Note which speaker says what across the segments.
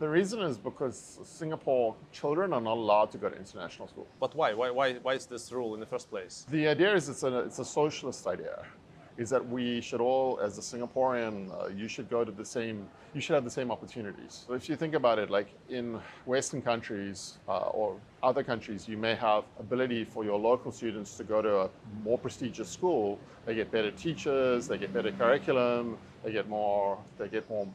Speaker 1: The reason is because Singapore children are not allowed to go to international school.
Speaker 2: But why? Why is this rule in the first place?
Speaker 1: The idea is it's a socialist idea, is that we should all, as a Singaporean, you should have the same opportunities. So if you think about it, like in Western countries or other countries, you may have ability for your local students to go to a more prestigious school. They get better teachers, they get better curriculum, they get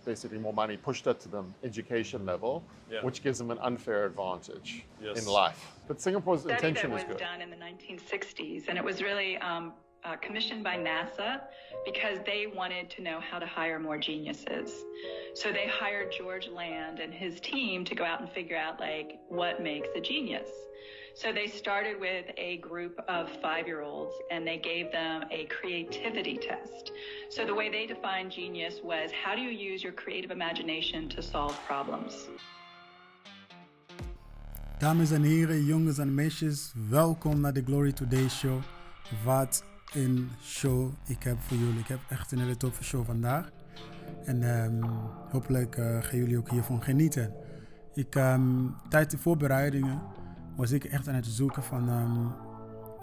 Speaker 1: basically more money pushed up to them education level, which gives them an unfair advantage in life. But Singapore's intention is good.
Speaker 3: That was done in the 1960s, and it was really commissioned by NASA because they wanted to know how to hire more geniuses. So they hired George Land and his team to go out and figure out like what makes a genius. So they started with a group of 5-year-olds and they gave them a creativity test. So the way they defined genius was, how do you use your creative imagination to solve problems?
Speaker 4: Dames en heren, jongens en meisjes, welkom naar de Glory Today show. Wat een show ik heb voor jullie. Ik heb echt een hele toffe show vandaag. En hopelijk gaan jullie ook hiervan genieten. Tijdens de voorbereidingen was ik echt aan het zoeken van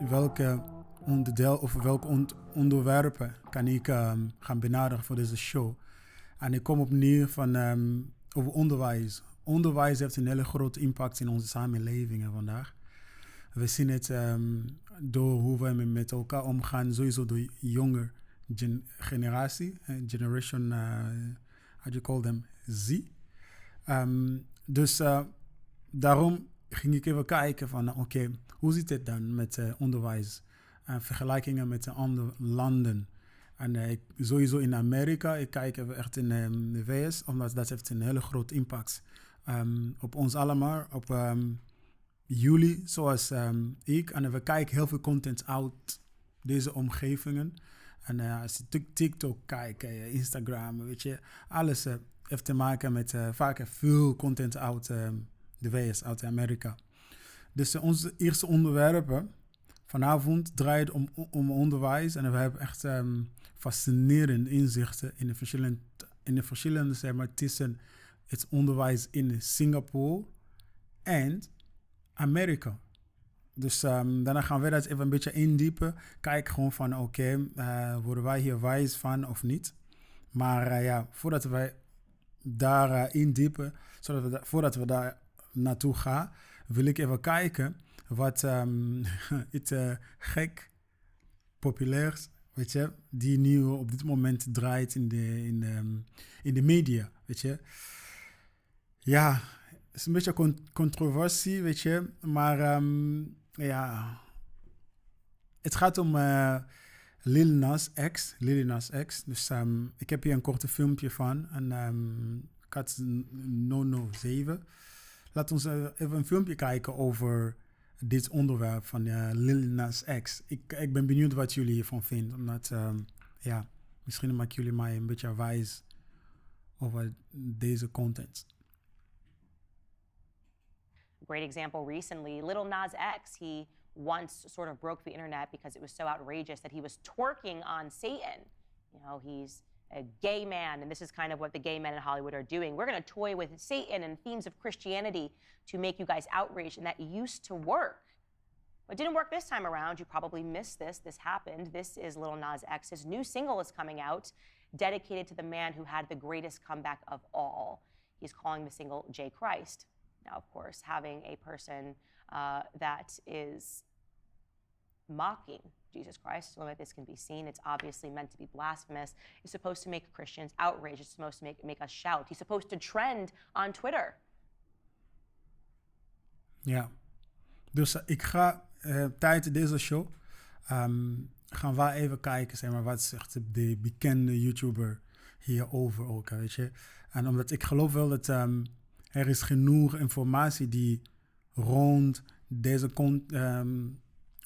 Speaker 4: welke onderdeel of welke onderwerpen kan ik gaan benaderen voor deze show. En ik kom opnieuw van over onderwijs. Onderwijs heeft een hele grote impact in onze samenlevingen vandaag. We zien het door hoe we met elkaar omgaan, sowieso de jonge generatie, generation, how do you call them, Z. Dus daarom ging ik even kijken van, oké, hoe zit het dan met onderwijs? Vergelijkingen met andere landen. En sowieso in Amerika, ik kijk even echt in de VS, omdat dat heeft een hele grote impact op ons allemaal, op jullie, zoals ik. En we kijken heel veel content uit deze omgevingen. En als je TikTok kijkt, Instagram, weet je, alles heeft te maken met vaak veel content uit de VS, uit Amerika. Dus onze eerste onderwerpen vanavond draait om onderwijs. En we hebben echt fascinerende inzichten in de verschillende zeg maar, tussen het onderwijs in Singapore en Amerika. Dus daarna gaan we dat even een beetje indiepen. Kijk gewoon van oké, worden wij hier wijs van of niet? Maar voordat wij daar indiepen, voordat we daar naartoe gaan, wil ik even kijken wat iets gek, populairs, weet je, die nu op dit moment draait in de media, weet je. Ja, het is een beetje controversie, weet je, maar het gaat om Lil Nas X. Dus ik heb hier een korte filmpje van en ik had 007. Laten we even een filmpje kijken over dit onderwerp van Lil Nas X. Ik ben benieuwd wat jullie hiervan vinden, omdat misschien maken jullie mij een beetje wijs over deze content.
Speaker 5: Great example recently, Lil Nas X, he once sort of broke the internet because it was so outrageous that he was twerking on Satan. You know, he's a gay man, and this is kind of what the gay men in Hollywood are doing. We're going to toy with Satan and themes of Christianity to make you guys outraged, and that used to work. But it didn't work this time around. You probably missed this. This happened. This is Lil Nas X. His new single is coming out, dedicated to the man who had the greatest comeback of all. He's calling the single J. Christ. Now, of course, having a person that is mocking Jesus Christ, so that this can be seen, it's obviously meant to be blasphemous. It's supposed to make Christians outraged. It's supposed to make us shout. He's supposed to trend on Twitter.
Speaker 4: Ja, dus ik ga tijdens deze show gaan we even kijken, zeg maar, wat zegt de bekende YouTuber hierover ook, weet je. En omdat ik geloof wel dat er is genoeg informatie die rond deze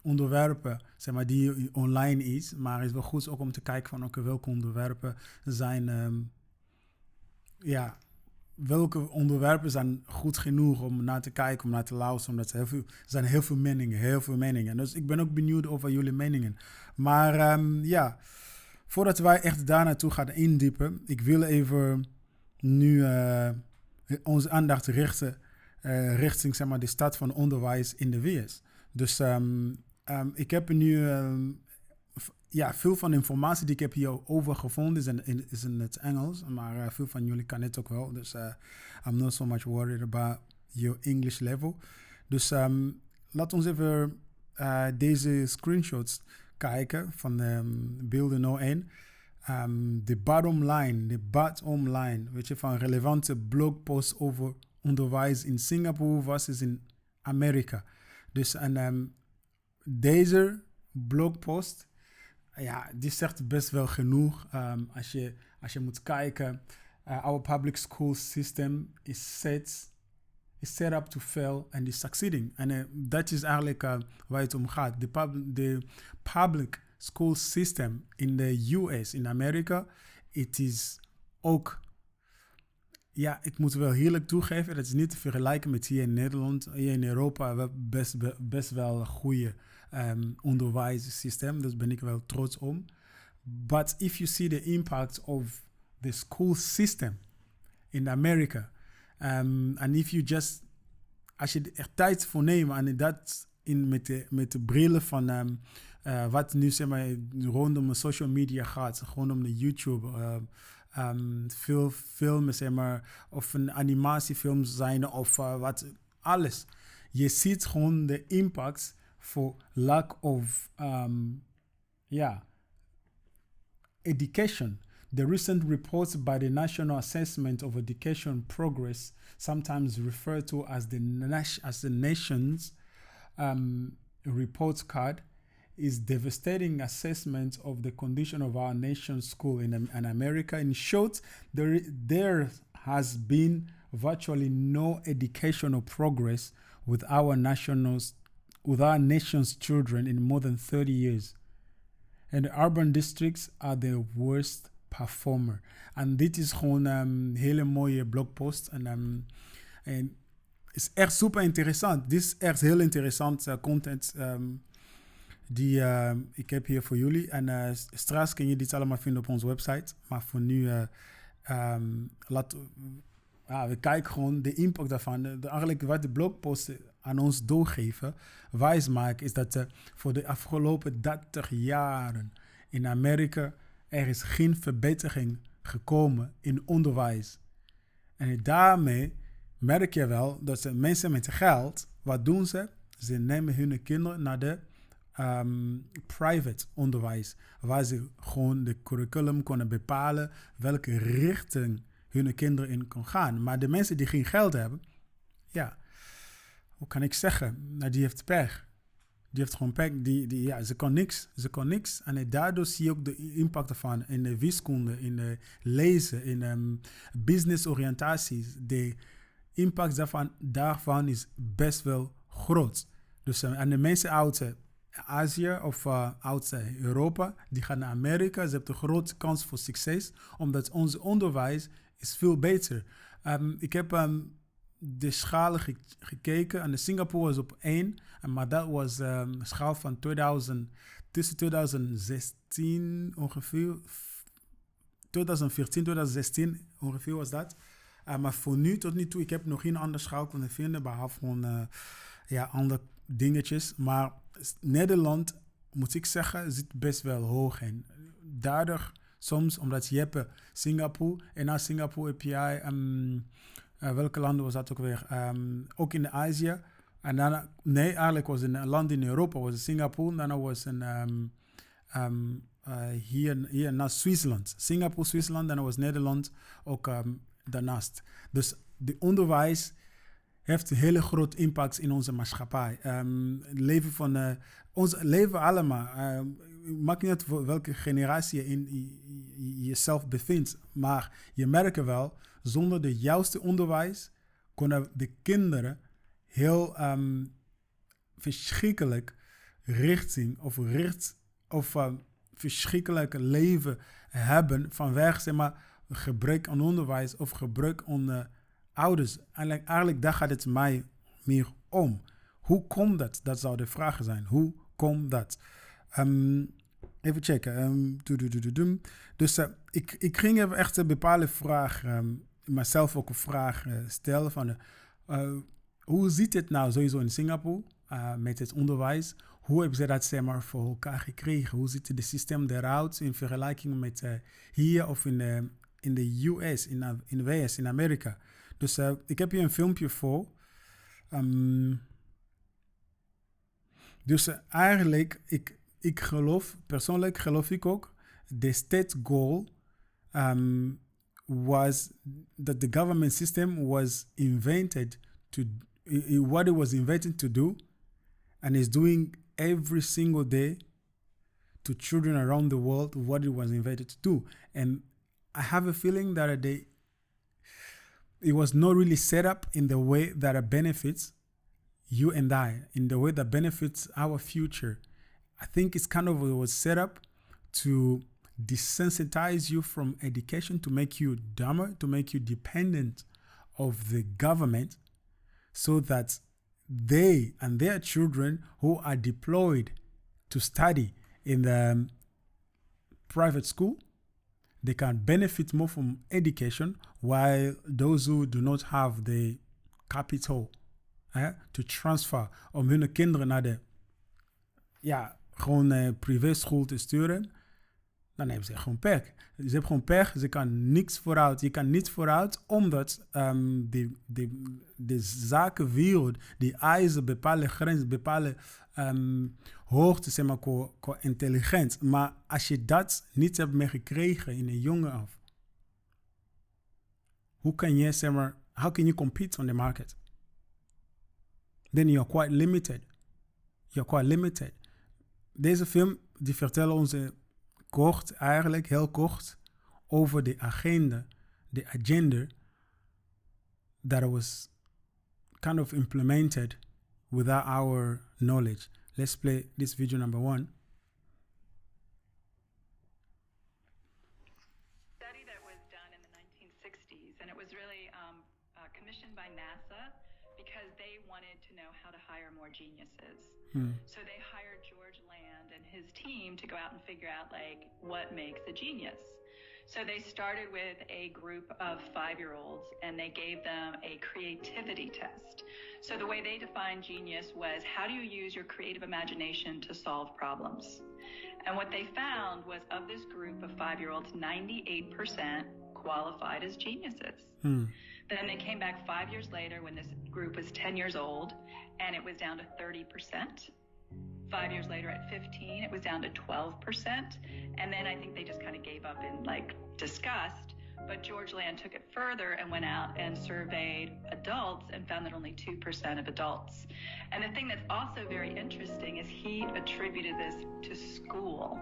Speaker 4: onderwerpen, zeg maar, die online is. Maar het is wel goed ook om te kijken van oké, welke onderwerpen zijn, welke onderwerpen zijn goed genoeg om naar te kijken, om naar te luisteren. Omdat er zijn heel veel meningen. Dus ik ben ook benieuwd over jullie meningen. Maar voordat wij echt daar naartoe gaan indiepen, ik wil even nu onze aandacht richten richting zeg maar, de staat van onderwijs in de VS. Dus ik heb nu veel van de informatie die ik heb hierover gevonden is in het Engels, maar veel van jullie kan het ook wel. Dus I'm not so much worried about your English level. Dus laat ons even deze screenshots kijken van beelden 01. De bottom line, weet je, van relevante blogposts over onderwijs in Singapore versus in Amerika. Dus deze blogpost, die zegt best wel genoeg. Als je moet kijken, our public school system is set up to fail and is succeeding. En dat is eigenlijk waar het om gaat. De public school system in de US, in Amerika, het is ook, ik moet wel heerlijk toegeven, dat is niet te vergelijken met hier in Nederland. Hier in Europa hebben we best wel een goede onderwijssysteem, daar ben ik wel trots om. But if you see the impact of the school system in Amerika, and if you just, als je er tijd voor neemt en dat met de brillen van wat nu zeg maar rondom de social media gaat, rondom de YouTube, veel filmen zeg maar, of een animatiefilms zijn of wat, alles. Je ziet gewoon de impact voor lack of education. The recent reports by the National Assessment of Education Progress, sometimes referred to as the nation's report card, is devastating assessment of the condition of our nation's school in America. In short, there has been virtually no educational progress with our nation's children in more than 30 years. And the urban districts are the worst performer. En dit is gewoon een hele mooie blogpost. En is echt super interessant. Dit is echt heel interessant content die ik heb hier voor jullie. En straks kun je dit allemaal vinden op onze website. Maar voor nu we kijken gewoon de impact daarvan. Eigenlijk wat de blogposten aan ons doorgeven, wijsmaken, is dat voor de afgelopen 30 jaren in Amerika er is geen verbetering gekomen in onderwijs. En daarmee merk je wel dat mensen met geld, wat doen ze? Ze nemen hun kinderen naar de private onderwijs, waar ze gewoon de curriculum kunnen bepalen welke richting hun kinderen in kan gaan. Maar de mensen die geen geld hebben, hoe kan ik zeggen? Die heeft pech. Die heeft gewoon pech. Ze kan niks. Ze kan niks. En daardoor zie je ook de impact ervan in de wiskunde, in de lezen, in businessoriëntaties. De impact daarvan is best wel groot. Dus en de mensen uit Azië of uit Europa, die gaan naar Amerika. Ze hebben een grote kans voor succes, omdat ons onderwijs is veel beter. Ik heb de schalen gekeken en de Singapore was op 1, maar dat was een schaal van tussen 2016 ongeveer, 2014, 2016 ongeveer was dat. Maar voor nu, tot nu toe, ik heb nog geen andere schaal kunnen vinden, behalve gewoon andere dingetjes. Maar Nederland, moet ik zeggen, zit best wel hoog in. Daardoor soms, omdat je hebt Singapore, en na Singapore heb jij, welke landen was dat ook weer? Ook in Azië. En daarna, eigenlijk was een land in Europa, was Singapore. En daarna was hier naar Zwitserland. Singapore, Zwitserland, daarna was Nederland ook daarnaast. Dus de onderwijs heeft een hele grote impact in onze maatschappij. Leven van ons leven allemaal. Maakt niet uit welke generatie je in jezelf bevindt. Maar je merkt wel, zonder de juiste onderwijs kunnen de kinderen heel verschrikkelijk richting of verschrikkelijk leven hebben vanwege zeg maar gebrek aan onderwijs of gebrek aan ouders. Eigenlijk daar gaat het mij meer om. Hoe komt dat? Dat zou de vraag zijn. Hoe komt dat? Even checken. Dus ik ging even echt een bepaalde vraag mezelf ook een vraag stel van hoe ziet het nou sowieso in Singapore met het onderwijs? Hoe hebben ze dat zeg maar voor elkaar gekregen? Hoe ziet het systeem eruit in vergelijking met hier of in de US, in de VS, in Amerika? Dus ik heb hier een filmpje voor. Dus eigenlijk, persoonlijk geloof ik ook, de state goal was that the government system was invented what it was invented to do, and is doing every single day to children around the world what it was invented to do. And I have a feeling that it was not really set up in the way that it benefits you and I, in the way that benefits our future. I think it was set up to desensitize you from education, to make you dumber, to make you dependent of the government, so that they and their children who are deployed to study in the private school, they can benefit more from education, while those who do not have the capital to transfer om hun kinderen naar de privé school te sturen, dan hebben ze gewoon pech. Ze hebben gewoon pech, ze kan niks vooruit. Je kan niet vooruit, omdat de zakenwereld, die eisen bepaalde grenzen, bepaalde hoogte, zeg maar, qua intelligentie. Maar als je dat niet hebt meegekregen in een jongen af, hoe kan je, zeg maar, how can you compete on the market? Then you're quite limited. You're quite limited. Deze film, die vertellen ons kort, eigenlijk heel kort, over de agenda that was kind of implemented without our knowledge. Let's play this video number 1.
Speaker 3: Study that was done in the 1960s, and it was really commissioned by NASA because they wanted to know how to hire more geniuses. So they hired George Land and his team to go out and figure out, like, what makes a genius. So they started with a group of 5-year-olds, and they gave them a creativity test. So the way they defined genius was, how do you use your creative imagination to solve problems? And what they found was, of this group of 5-year-olds, 98% qualified as geniuses. Then they came back 5 years later when this group was 10 years old, and it was down to 30%. 5 years later at 15, it was down to 12%. And then I think they just kind of gave up in, like, disgust. But George Land took it further and went out and surveyed adults and found that only 2% of adults. And the thing that's also very interesting is he attributed this to school.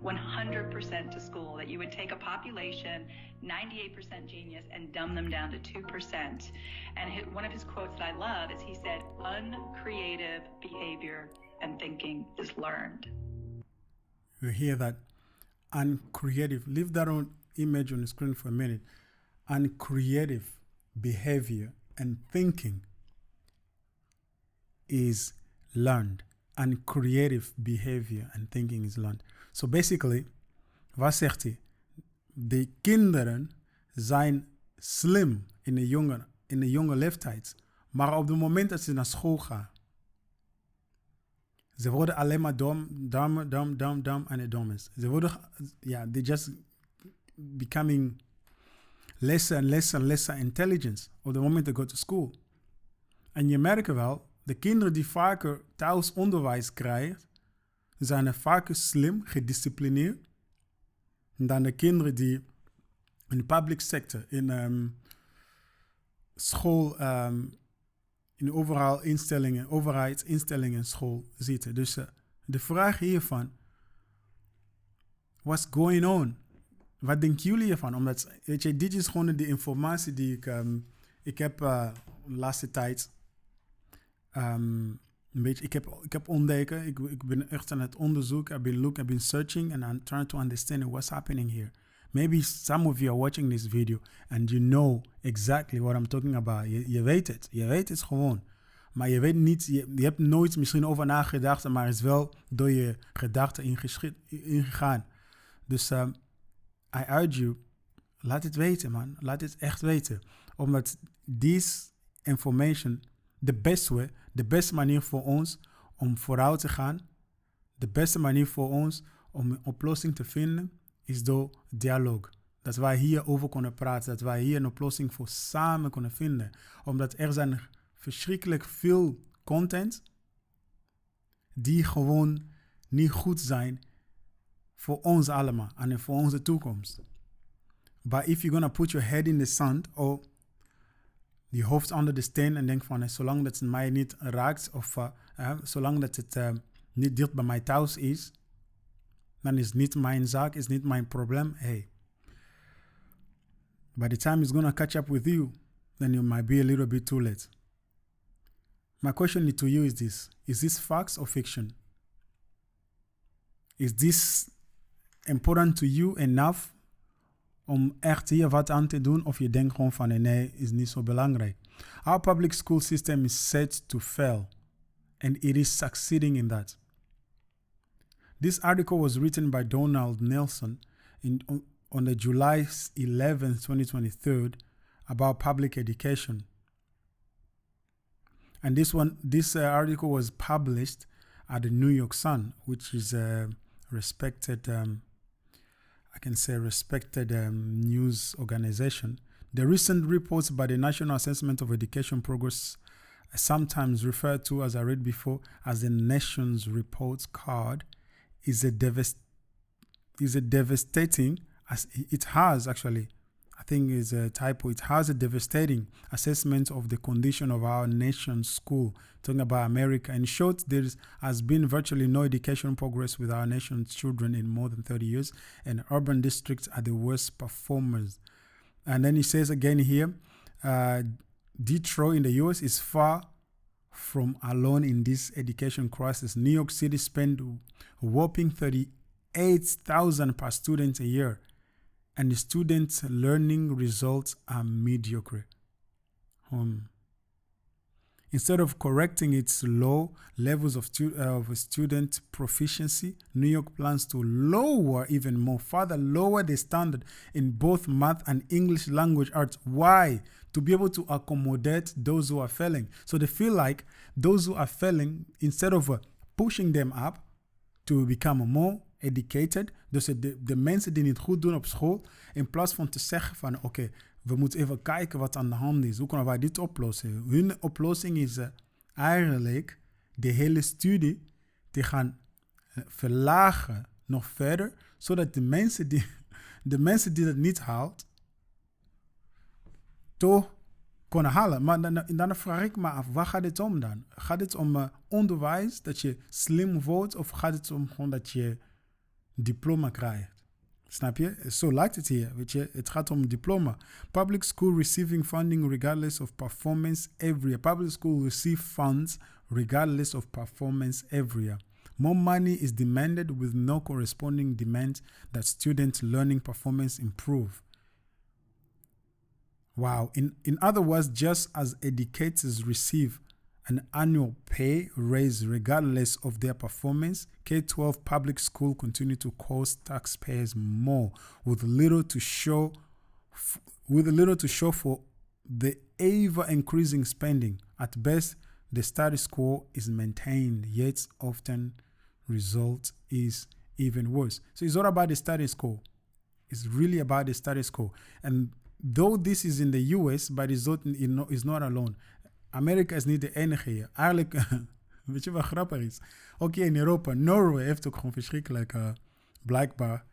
Speaker 3: 100% to school, that you would take a population, 98% genius, and dumb them down to 2%. And one of his quotes that I love is he said, uncreative behavior and thinking is learned.
Speaker 4: You hear that? Uncreative. Leave that image on the screen for a minute. Uncreative behavior and thinking is learned. Uncreative behavior and thinking is learned. So basically, wat zegt hij? De kinderen zijn slim in de jonge leeftijd. Maar op het moment dat ze naar school gaan, ze worden alleen maar dom en het dom is. Ze worden, they just becoming lesser and lesser intelligence op het moment they go to school. En je merkt wel, de kinderen die vaker thuis onderwijs krijgen, zijn er vaker slim, gedisciplineerd, dan de kinderen die in de public sector, in school, in overheidsinstellingen school zitten. Dus de vraag hiervan, what's going on? Wat denken jullie hiervan? Omdat, weet je, dit is gewoon de informatie die ik heb de laatste tijd een beetje, ik heb ontdekken. Ik ben echt aan het onderzoeken. I've been searching and I'm trying to understand what's happening here. Maybe some of you are watching this video and you know exactly what I'm talking about. Je weet het. Je weet het gewoon. Maar je weet niet, je hebt nooit misschien over nagedacht, maar het is wel door je gedachten ingegaan. Dus I urge you, laat het weten, man. Laat het echt weten. Omdat this information, the beste manier voor ons om vooruit te gaan, de beste manier voor ons om een oplossing te vinden, is door dialoog. Dat wij hier over kunnen praten, dat wij hier een oplossing voor samen kunnen vinden. Omdat er zijn verschrikkelijk veel content die gewoon niet goed zijn voor ons allemaal en voor onze toekomst. But if you're gonna put your head in the sand, of je hoofd onder de steen en denk van, zolang dat het mij niet raakt, of zolang dat het niet dicht bij mij thuis is, dan is het niet mijn zaak, is niet mijn probleem. Hey, by the time it's gonna catch up with you, then you might be a little bit too late. My question to you is this facts or fiction? Is this important to you enough om echt hier wat aan te doen, of je denkt gewoon van nee, is niet zo belangrijk. Our public school system is set to fail, and it is succeeding in that. This article was written by Donald Nelson on the July 11th, 2023, about public education. And this article was published at the New York Sun, which is a respected news organization. The recent reports by the National Assessment of Education Progress, sometimes referred to, as I read before, as the nation's report card, is a devastating, as it has actually, I think it's a typo, it has a devastating assessment of the condition of our nation's school, talking about America. In short, there has been virtually no education progress with our nation's children in more than 30 years, and urban districts are the worst performers. And then he says again here, Detroit in the US is far from alone in this education crisis. New York City spent a whopping $38,000 per student a year, and the students' learning results are mediocre. Instead of correcting its low levels of student proficiency, New York plans to lower even more, further lower the standard in both math and English language arts. Why? To be able to accommodate those who are failing. So they feel like those who are failing, instead of pushing them up to become more educated, dus de mensen die niet goed doen op school, in plaats van te zeggen van oké, we moeten even kijken wat aan de hand is. Hoe kunnen wij dit oplossen? Hun oplossing is eigenlijk de hele studie te gaan verlagen nog verder, zodat de mensen die dat niet haalt, toch kunnen halen. Maar dan vraag ik me af, waar gaat het om dan? Gaat het om onderwijs, dat je slim wordt, of gaat het om gewoon dat je diploma krijgt? Snap je? Zo lijkt het hier, weet je. Het gaat om diploma. Public school receiving funding regardless of performance every year. Public school receive funds regardless of performance every year. More money is demanded with no corresponding demand that students' learning performance improve. Wow. In other words, just as educators receive an annual pay raise regardless of their performance, K-12 public school continue to cost taxpayers more, with little to show for the ever-increasing spending. At best, the status quo is maintained, yet often result is even worse. So it's not about the status quo. It's really about the status quo. And though this is in the US, but it's not alone. Amerika is niet de enige hier. Eigenlijk, weet je wat grappig is? Ook hier in Europa, Norway heeft ook gewoon verschrikkelijk, blijkbaar.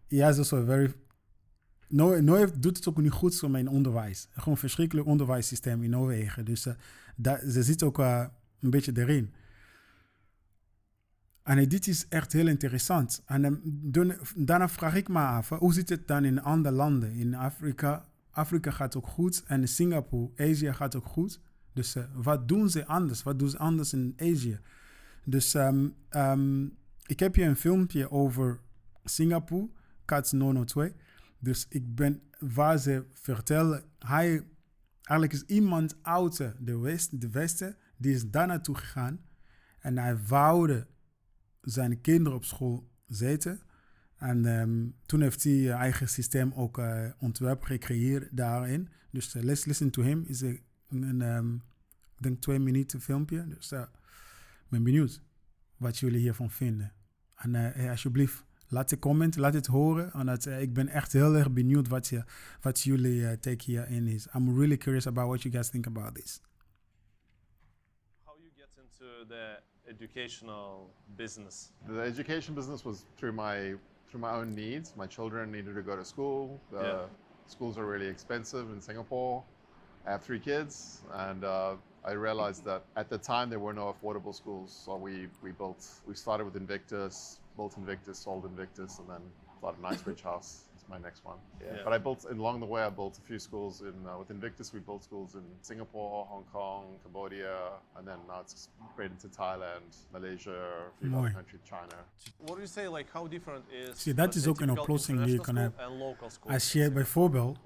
Speaker 4: Is also very... Norway doet het ook niet goed zo met in onderwijs. Gewoon een verschrikkelijk onderwijssysteem in Noorwegen. Dus ze zit ook een beetje erin. En dit is echt heel interessant. En daarna vraag ik me af, hoe zit het dan in andere landen? In Afrika gaat ook goed. En in Singapore, Azië gaat ook goed. Dus wat doen ze anders? Wat doen ze anders in Azië? Dus ik heb hier een filmpje over Singapore, Cats 902. Dus waar ze vertellen, eigenlijk is iemand uit de Westen, die is daar naartoe gegaan. En hij woude zijn kinderen op school zetten. En toen heeft hij eigen systeem ook ontworpen, gecreëerd daarin. Dus let's listen to him. Is een ik denk 2 minuten filmpje. Dus ik ben benieuwd wat jullie hiervan vinden. En hey, alsjeblieft, laat een comment, laat het horen. Omdat, ik ben echt heel erg benieuwd wat jullie take hierin is. I'm really curious about what you guys think about this.
Speaker 2: How you get into the educational business?
Speaker 1: The education business was through my own needs. My children needed to go to school. The schools are really expensive in Singapore. I have 3 kids, and I realized that at the time there were no affordable schools. So we started with Invictus, built Invictus, sold Invictus, and then bought a nice rich house. It's my next one.
Speaker 2: Yeah.
Speaker 1: But along the way, I built a few schools with Invictus. We built schools in Singapore, Hong Kong, Cambodia, and then now it's spread into Thailand, Malaysia, a few other countries, China.
Speaker 2: What do you say, like, how different is...
Speaker 4: Zie, dat is ook een oplossing die je kan hebben. Als je bijvoorbeeld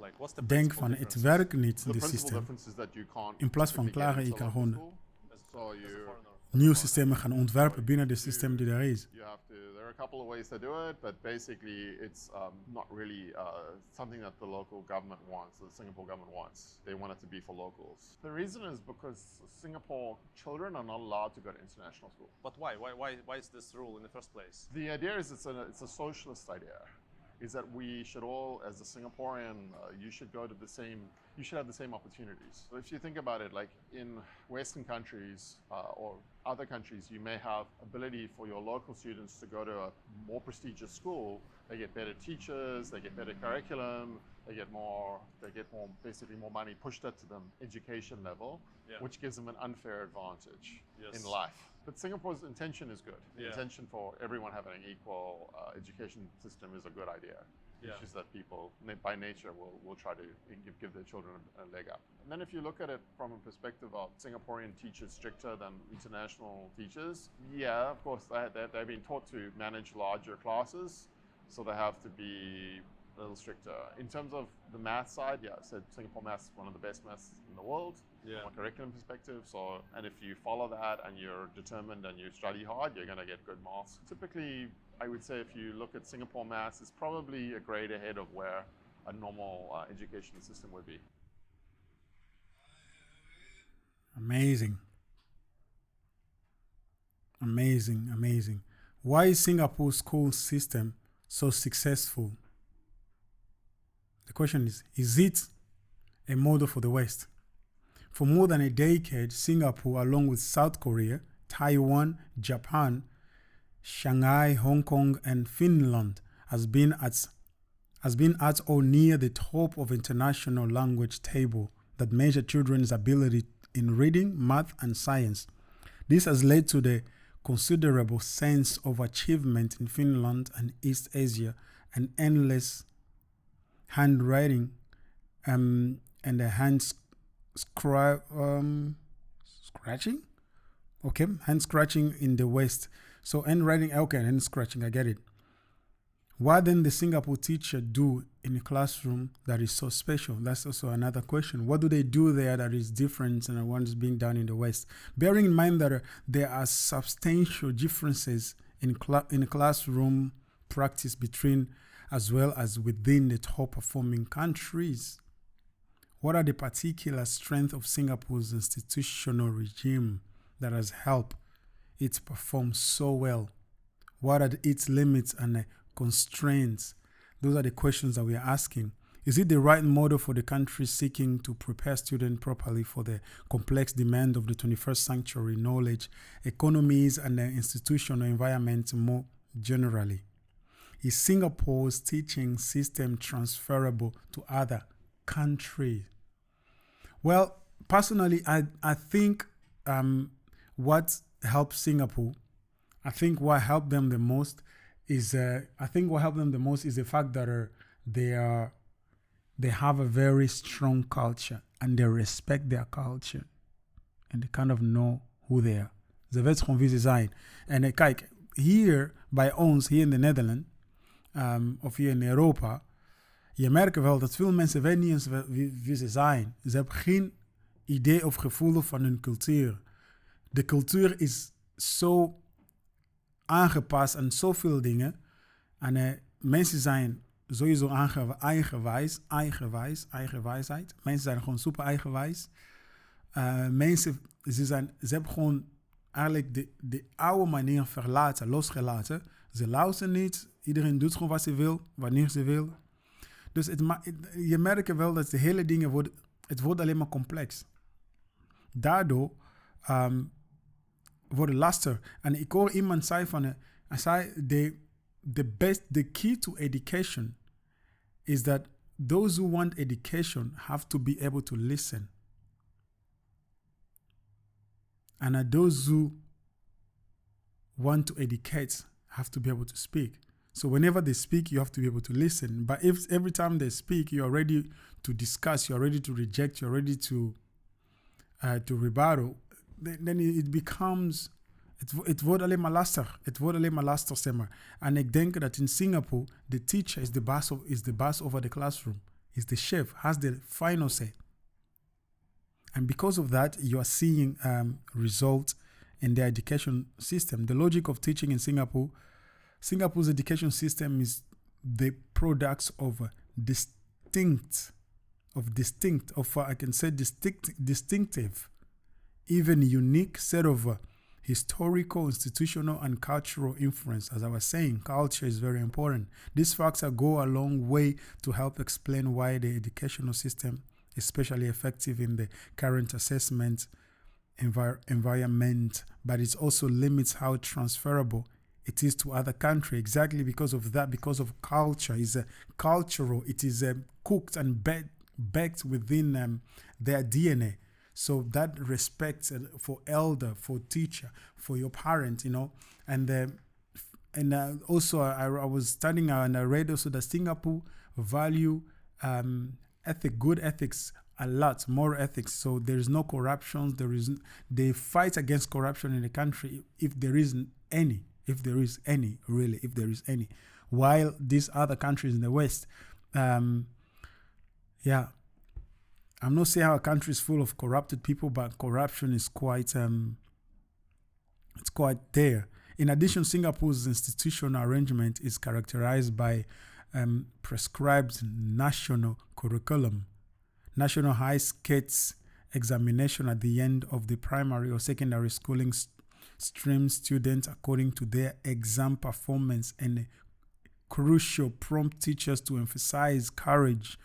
Speaker 4: denkt van het werkt niet, dit systeem. In plaats van klagen, je kan gewoon nieuwe systemen gaan ontwerpen binnen het systeem die er is.
Speaker 1: There are a couple of ways to do it, but basically it's not really something that the local government wants, the Singapore government wants. They want it to be for locals. The reason is because Singapore children are not allowed to go to international school.
Speaker 2: But why? Why is this rule in the first place?
Speaker 1: The idea is it's a socialist idea. Is that we should all, as a Singaporean, you should have the same opportunities. So if you think about it, like in Western countries or other countries, you may have ability for your local students to go to a more prestigious school. They get better teachers, they get better curriculum, they get basically more money pushed up to them education level, which gives them an unfair advantage in life. But Singapore's intention is good. The intention for everyone having an equal education system is a good idea. It's just that people, by nature, will try to give their children a leg up. And then if you look at it from a perspective of Singaporean teachers stricter than international teachers, of course, they've been taught to manage larger classes, so they have to be a little stricter. In terms of the math side, I said Singapore maths is one of the best maths in the world from a curriculum perspective. So, and if you follow that and you're determined and you study hard, you're going to get good marks. Typically, I would say if you look at Singapore maths, it's probably a grade ahead of where a normal education system would be.
Speaker 4: Amazing. Amazing, amazing. Why is Singapore's school system so successful? The question is it a model for the West? For more than a decade, Singapore, along with South Korea, Taiwan, Japan, Shanghai, Hong Kong, and Finland, has been at or near the top of international language table that measure children's ability in reading, math, and science. This has led to the considerable sense of achievement in Finland and East Asia, and endless handwriting and the scratching? Okay, hand scratching in the West. So handwriting, okay, hand scratching, I get it. What then the Singapore teacher do in a classroom that is so special? That's also another question. What do they do there that is different than what is being done in the West? Bearing in mind that there are substantial differences in classroom practice between as well as within the top performing countries. What are the particular strengths of Singapore's institutional regime that has helped it perform so well? What are its limits and constraints? Those are the questions that we are asking. Is it the right model for the country seeking to prepare students properly for the complex demand of the 21st century knowledge, economies, and the institutional environment more generally? Is Singapore's teaching system transferable to other countries? Well, personally, I think what helped Singapore, what helped them the most is the fact that they have a very strong culture and they respect their culture and they kind of know who they are. Ze weten gewoon wie ze zijn. En kijk, hier bij ons, hier in de Nederland, of hier in Europa, je merkt wel dat veel mensen weten niet eens wie ze zijn. Ze hebben geen idee of gevoel van hun cultuur. De cultuur is zo aangepast aan zoveel dingen. En mensen zijn sowieso eigenwijsheid. Mensen zijn gewoon super eigenwijs. Mensen, ze hebben gewoon eigenlijk de oude manier losgelaten. Ze luisteren niet. Iedereen doet gewoon wat ze wil, wanneer ze wil. Dus je merkt wel dat de hele dingen wordt alleen maar complex. Daardoor wordt het lastig. En ik hoor iemand zeggen the key to education is that those who want education have to be able to listen. And those who want to educate have to be able to speak. So whenever they speak, you have to be able to listen. But if every time they speak, you're ready to discuss, you're ready to reject, you're ready to rebuttal, then it becomes... Het wordt alleen maar lastig. Het wordt alleen maar lastig, zeg maar. En ik denk dat in Singapore, the teacher is the boss over the classroom. Is the chef, has the final say. And because of that, you are seeing results in the education system. The logic of teaching in Singapore's education system is the products of distinctive, even unique set of historical, institutional, and cultural influence. As I was saying, culture is very important. These facts go a long way to help explain why the educational system is especially effective in the current assessment environment, but it also limits how transferable it is to other countries. Exactly because of that, because of culture, is cultural. It is cooked and baked within their DNA. So that respect for elder, for teacher, for your parent, and also I was studying and I read also that Singapore value good ethics a lot, more ethics. So there is no corruption. They fight against corruption in the country if there is any. While these other countries in the West, I'm not saying our country is full of corrupted people, but corruption is quite there. In addition, Singapore's institutional arrangement is characterized by prescribed national curriculum. National high skates examination at the end of the primary or secondary schooling stream students according to their exam performance, and crucial prompt teachers to emphasize courage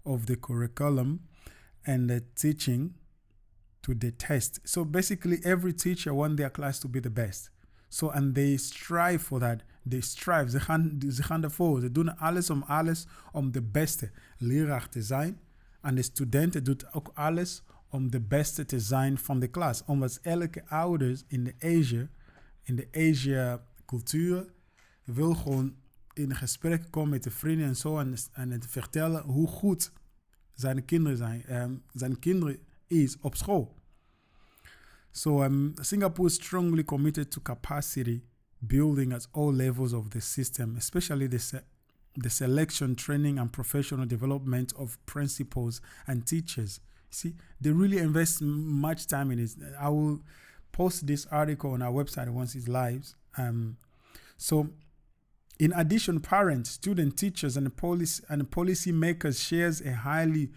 Speaker 4: of the curriculum and the teaching to the test. So basically every teacher wants their class to be the best. So, and they strive for that. Ze gaan ervoor. Ze doen alles om de beste leraar te zijn. En de studenten doen ook alles om de beste te zijn van de klas. Omdat elke ouders in de Asia cultuur wil gewoon in gesprek komen met de vrienden en zo en het vertellen hoe goed zijn kinderen is op school. So Singapore is strongly committed to capacity building at all levels of the system, especially the selection, training, and professional development of principals and teachers. See, they really invest much time in it. I will post this article on our website once it's live. So, in addition, parents, students, teachers, and policy makers shares a highly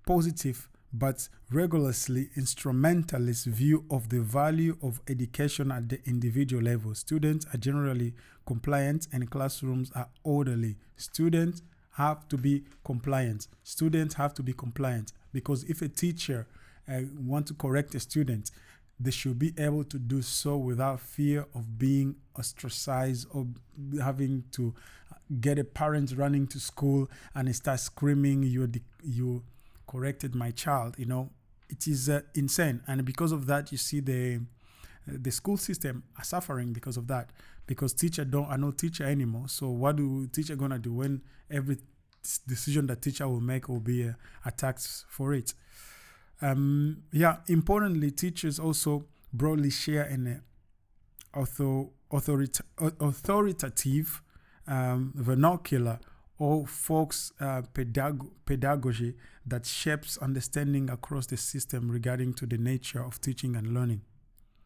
Speaker 4: positive but rigorously instrumentalist view of the value of education at the individual level. Students are generally compliant and classrooms are orderly. Students have to be compliant. Because if a teacher wants to correct a student, they should be able to do so without fear of being ostracized or having to get a parent running to school and start screaming, you corrected my child. It is insane. And because of that, you see the school system are suffering because of that. Because teacher are no teacher anymore. So what do teacher gonna do when every decision that teacher will make will be attacked for it? Importantly, teachers also broadly share an authoritative vernacular or folks pedagogy that shapes understanding across the system regarding to the nature of teaching and learning.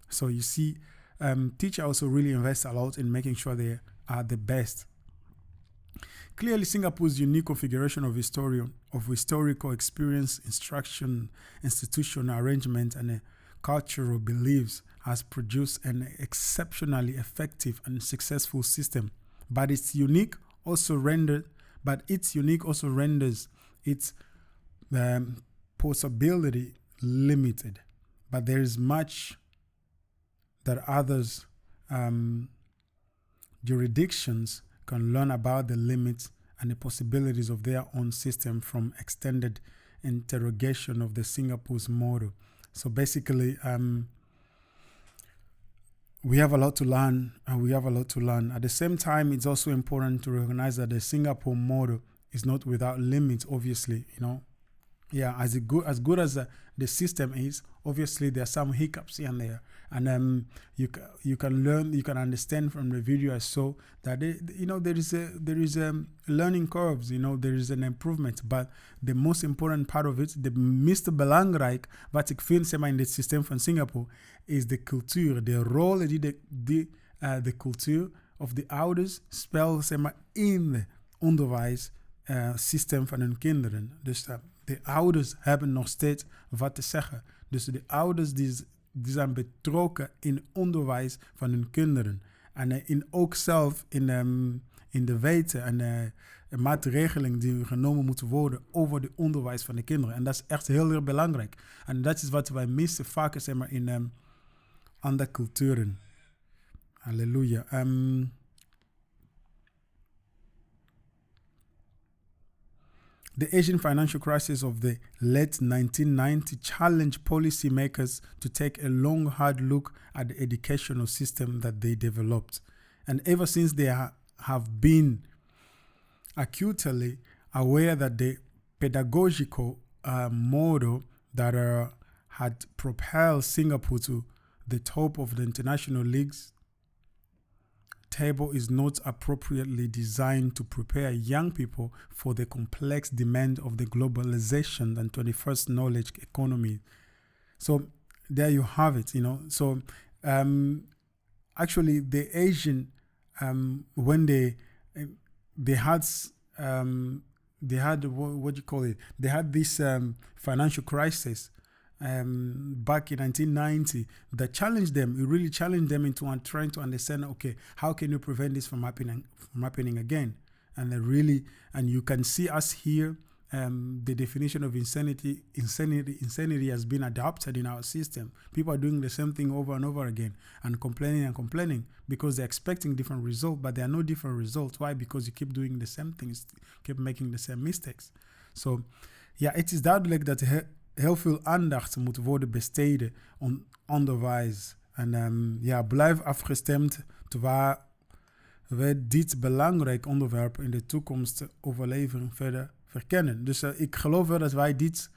Speaker 4: So you see, teachers also really invest a lot in making sure they are the best. Clearly, Singapore's unique configuration of historical experience, instruction, institutional arrangement, and cultural beliefs has produced an exceptionally effective and successful system. But its unique also renders its possibility limited. But there is much that others jurisdictions can learn about the limits and the possibilities of their own system from extended interrogation of the Singapore's model. So basically, we have a lot to learn, and we have a lot to learn. At the same time, it's also important to recognize that the Singapore model is not without limits, obviously, Yeah, as good as the system is, obviously there are some hiccups here and there, and you can learn, you can understand from the video I saw that there is learning curves, there is an improvement, but the most important part of it, the meest belangrijk wat ik vind in het systeem van Singapore is de cultuur, de rol die de cultuur of de ouders speelt in het onderwijssysteem van hun kinderen. Dus de ouders hebben nog steeds wat te zeggen. Dus de ouders die zijn betrokken in het onderwijs van hun kinderen. En ook zelf in de wetten en maatregelen die genomen moeten worden over het onderwijs van de kinderen. En dat is echt heel erg belangrijk. En dat is wat wij missen vaak in andere culturen. Halleluja. The Asian financial crisis of the late 1990s challenged policymakers to take a long, hard look at the educational system that they developed. And ever since they have been acutely aware that the pedagogical model that had propelled Singapore to the top of the international leagues table is not appropriately designed to prepare young people for the complex demand of the globalization and 21st knowledge economy. So there you have it, So actually the Asian, when they had what you call it? They had this financial crisis back in 1990 that challenged them. It really challenged them into trying to understand, okay, how can you prevent this from happening again? And you can see us here, the definition of insanity has been adopted in our system. People are doing the same thing over and over again and complaining because they're expecting different results, but there are no different results. Why? Because you keep doing the same things, keep making the same mistakes. So, ja, het is duidelijk dat heel veel aandacht moet worden besteden aan onderwijs. En blijf afgestemd terwijl we dit belangrijk onderwerp in de toekomst overlevering verder verkennen. Dus ik geloof wel dat wij dit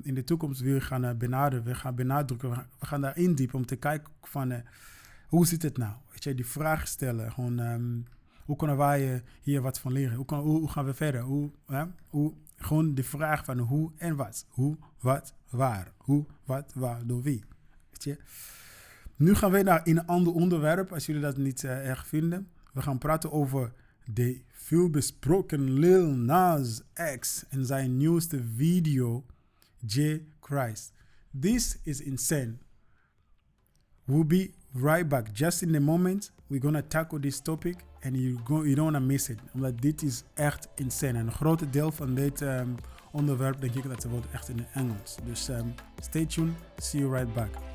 Speaker 4: in de toekomst weer gaan benaderen. We gaan benadrukken, we gaan daar indiepen om te kijken van hoe zit het nou? Weet je, die vraag stellen. Gewoon, hoe kunnen wij hier wat van leren? Hoe gaan we verder? Gewoon de vraag van hoe en wat. Hoe, wat, waar. Hoe, wat, waar, door wie. Weet je? Nu gaan we naar een ander onderwerp, als jullie dat niet erg vinden. We gaan praten over de veelbesproken Lil Nas X en zijn nieuwste video, J. Christ. This is insane. We'll be right back. Just in a moment, we're gonna tackle this topic and you don't wanna miss it. Omdat dit is echt insane. En een groot deel van dit onderwerp denk ik dat ze wordt echt in het Engels. Dus stay tuned. See you right back.